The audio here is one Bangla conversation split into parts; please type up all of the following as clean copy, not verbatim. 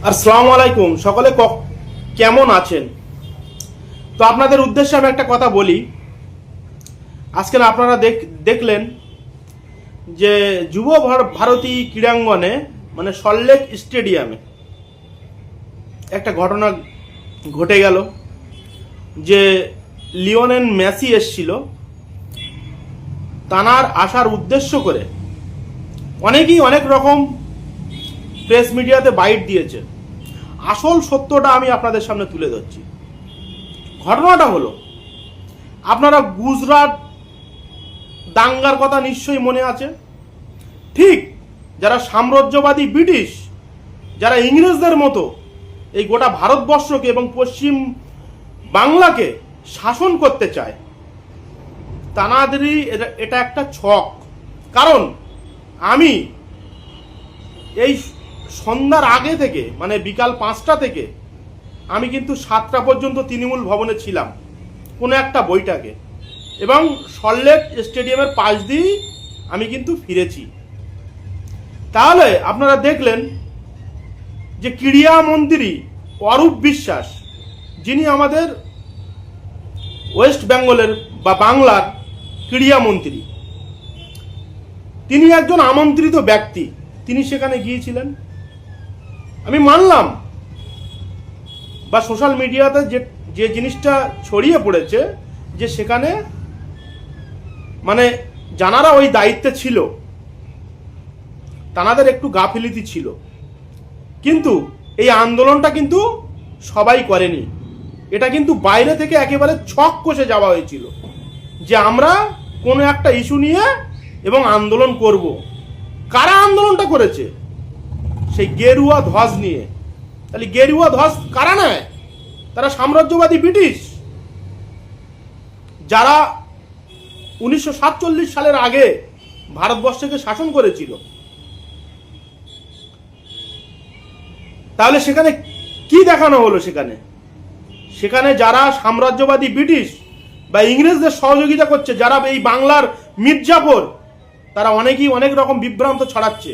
আসসালামু আলাইকুম। সকলে কেমন আছেন? তো আপনাদের উদ্দেশ্যে আমি একটা কথা বলি। আজকে আপনারা দেখলেন যে যুব ভারতী ক্রীড়াঙ্গনে মানে সল্টলেক স্টেডিয়ামে একটা ঘটনা ঘটে গেল যে লিওনেল মেসি এসেছিল। তানার আসার উদ্দেশ্য করে অনেকেই অনেক রকম প্রেস মিডিয়াতে বাইট দিয়েছে। আসল সত্যটা আমি আপনাদের সামনে তুলে ধরছি। ঘটনাটা হলো, আপনারা গুজরাট দাঙ্গার কথা নিশ্চয়ই মনে আছে। ঠিক যারা সাম্রাজ্যবাদী ব্রিটিশ, যারা ইংরেজদের মতো এই গোটা ভারতবর্ষকে এবং পশ্চিম বাংলাকে শাসন করতে চায়, তানাদেরই এটা একটা ছক। কারণ আমি এই সন্ধ্যার আগে থেকে মানে বিকাল 5টা থেকে আমি কিন্তু 7টা পর্যন্ত তৃণমূল ভবনে ছিলাম কোনো একটা বৈঠকে, এবং সল্টলেক স্টেডিয়ামের পাশ দিয়েই আমি কিন্তু ফিরেছি। তাহলে আপনারা দেখলেন যে ক্রীড়ামন্ত্রী অরূপ বিশ্বাস, যিনি আমাদের ওয়েস্ট বেঙ্গলের বা বাংলার ক্রীড়ামন্ত্রী, তিনি একজন আমন্ত্রিত ব্যক্তি, তিনি সেখানে গিয়েছিলেন। আমি মানলাম, বা সোশ্যাল মিডিয়াতে যে জিনিসটা ছড়িয়ে পড়েছে যে সেখানে মানে যারা ওই দায়িত্বে ছিল তাদের একটু গাফিলতি ছিল, কিন্তু এই আন্দোলনটা কিন্তু সবাই করেনি। এটা কিন্তু বাইরে থেকে একেবারে ছক কষে যাওয়া হয়েছিল যে আমরা কোনো একটা ইস্যু নিয়ে এবং আন্দোলন করব। কারা আন্দোলনটা করেছে? সেই গেরুয়া ধ্বজ নিয়ে। তাহলে গেরুয়া ধ্বজ কারা নেয়? তারা সাম্রাজ্যবাদী ব্রিটিশ, যারা 1947 সালের আগে ভারতবর্ষকে শাসন করেছিল। তাহলে সেখানে কি দেখানো হলো? সেখানে যারা সাম্রাজ্যবাদী ব্রিটিশ বা ইংরেজদের সহযোগিতা করছে, যারা এই বাংলার মির্জাফর, তারা অনেকেই অনেক রকম বিভ্রান্ত ছড়াচ্ছে।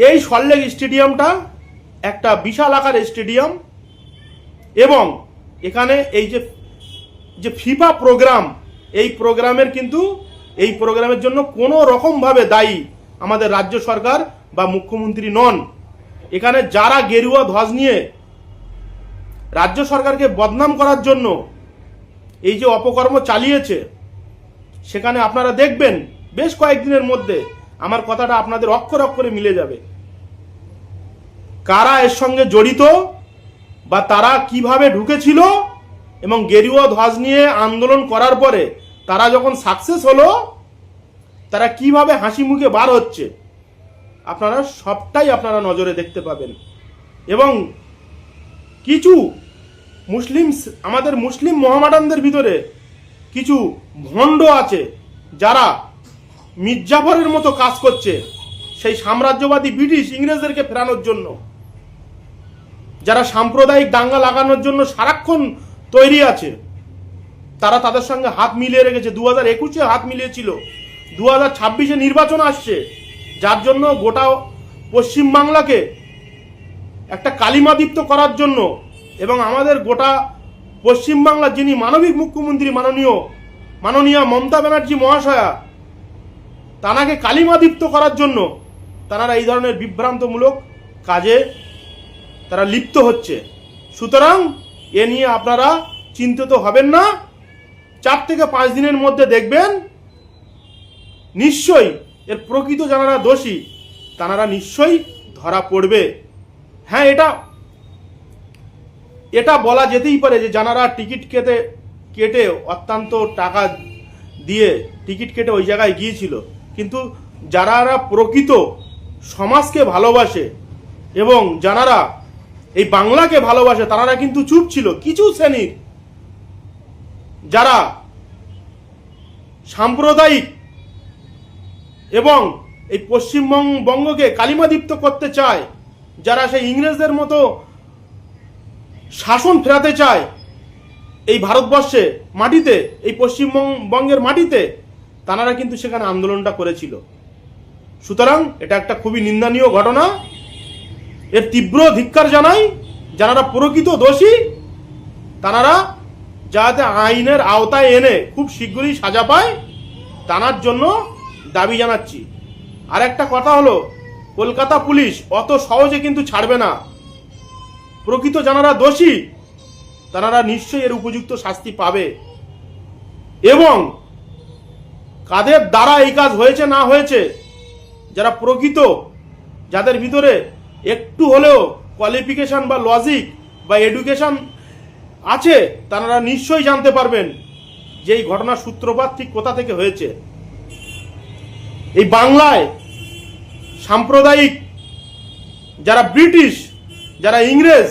এই সল্টলেক স্টেডিয়ামটা একটা বিশাল আকার স্টেডিয়াম, এবং এখানে এই যে ফিফা প্রোগ্রাম, এই প্রোগ্রামের জন্য কোনো রকমভাবে দায়ী আমাদের রাজ্য সরকার বা মুখ্যমন্ত্রী নন। এখানে যারা গেরুয়া ধ্বজ নিয়ে রাজ্য সরকারকে বদনাম করার জন্য এই যে অপকর্ম চালিয়েছে, সেখানে আপনারা দেখবেন বেশ কয়েকদিনের মধ্যে আমার কথাটা আপনাদের অক্ষর অক্ষরে মিলে যাবে। কারা এর সঙ্গে জড়িত বা তারা কিভাবে ঢুকেছিল, এবং গেরুয়া ধ্বজ নিয়ে আন্দোলন করার পরে তারা যখন সাকসেস হলো তারা কিভাবে হাসি মুখে বার হচ্ছে, আপনারা সবটাই আপনারা নজরে দেখতে পাবেন। এবং কিছু আমাদের মুসলিম মহামাডানদের ভিতরে কিছু ভণ্ড আছে যারা মির্জাফরের মতো কাজ করছে সেই সাম্রাজ্যবাদী ব্রিটিশ ইংরেজদেরকে ফেরানোর জন্য, যারা সাম্প্রদায়িক দাঙ্গা লাগানোর জন্য সারাক্ষণ তৈরি আছে। তারা তাদের সঙ্গে হাত মিলিয়ে রেখেছে। 2021-এ হাত মিলিয়েছিল, 2026-এ নির্বাচন আসছে, যার জন্য গোটা পশ্চিমবাংলাকে একটা কালিমাদীপ্ত করার জন্য, এবং আমাদের গোটা পশ্চিমবাংলার যিনি মানবিক মুখ্যমন্ত্রী মাননীয়া মমতা ব্যানার্জি মহাশয়া, তানাকে কালিমাদীপ্ত করার জন্য তারা এই ধরনের বিভ্রান্তমূলক কাজে তারা লিপ্ত হচ্ছে। সুতরাং এ নিয়ে আপনারা চিন্তিত হবেন না। 4 থেকে 5 দিনের মধ্যে দেখবেন নিশ্চয়ই এর প্রকৃত যারা দোষী তারা নিশ্চয়ই ধরা পড়বে। হ্যাঁ, এটা বলা যেতেই পারে যে যারা টিকিট কেটে অত্যন্ত টাকা দিয়ে টিকিট কেটে ওই জায়গায় গিয়েছিল, কিন্তু যারা প্রকৃত সমাজকে ভালোবাসে এবং যারা এই বাংলাকে ভালোবাসে তারা কিন্তু চুপ ছিল। কিছু শ্রেণীর যারা সাম্প্রদায়িক এবং এই পশ্চিমবঙ্গকে কালিমাদীপ্ত করতে চায়, যারা সেই ইংরেজদের মতো শাসন ফেরাতে চায় এই ভারতবর্ষে মাটিতে, এই পশ্চিমবঙ্গের মাটিতে, তারা কিন্তু সেখানে আন্দোলনটা করেছিল। সুতরাং এটা একটা খুবই নিন্দনীয় ঘটনা। এর তীব্র ধিক্কার জানাই। যারা প্রকৃত দোষী তারা যাতে আইনের আওতায় এনে খুব শীঘ্রই সাজা পায় তার জন্য দাবি জানাচ্ছি। আর একটা কথা হলো, কলকাতা পুলিশ অত সহজে কিন্তু ছাড়বে না। প্রকৃত যারা দোষী তারা নিশ্চয়ই এর উপযুক্ত শাস্তি পাবে। এবং কাদের দ্বারা এই কাজ হয়েছে না হয়েছে, যারা প্রকৃত, যাদের ভিতরে একটু হলেও কোয়ালিফিকেশন বা লজিক বা এডুকেশন আছে, তারা নিশ্চয়ই জানতে পারবেন যে এই ঘটনার সূত্রপাত ঠিক কোথা থেকে হয়েছে। এই বাংলায় সাম্প্রদায়িক যারা ব্রিটিশ, যারা ইংরেজ,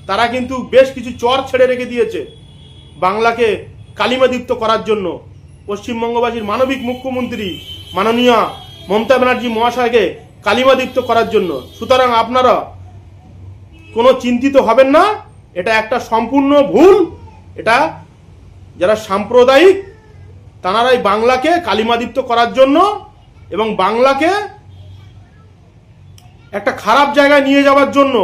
তারা কিন্তু বেশ কিছু চর ছেড়ে রেখে দিয়েছে বাংলাকে কালিমাদীপ্ত করার জন্য। পশ্চিমবঙ্গবাসীর মানবিক মুখ্যমন্ত্রী মাননীয় মমতা ব্যানার্জি মহাশয়কে কালিমাদীপ্ত করার জন্য। সুতরাং আপনারা কোনো চিন্তিত হবেন না, এটা একটা সম্পূর্ণ ভুল। এটা যারা সাম্প্রদায়িক তারাই বাংলাকে কালিমাদীপ্ত করার জন্য এবং বাংলাকে একটা খারাপ জায়গায় নিয়ে যাওয়ার জন্য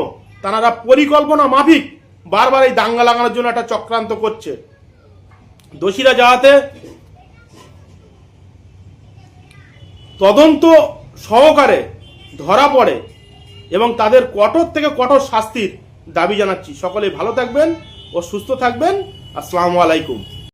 তারা পরিকল্পনা মাফিক বারবার এই দাঙ্গা লাগানোর জন্য একটা চক্রান্ত করছে। দোষীরা যাতে তদন্ত সহকারে ধরা পড়ে এবং তাদের কঠোর থেকে কঠোর শাস্তির দাবি জানাচ্ছি। সকলে ভালো থাকবেন ও সুস্থ থাকবেন। আসসালামু আলাইকুম।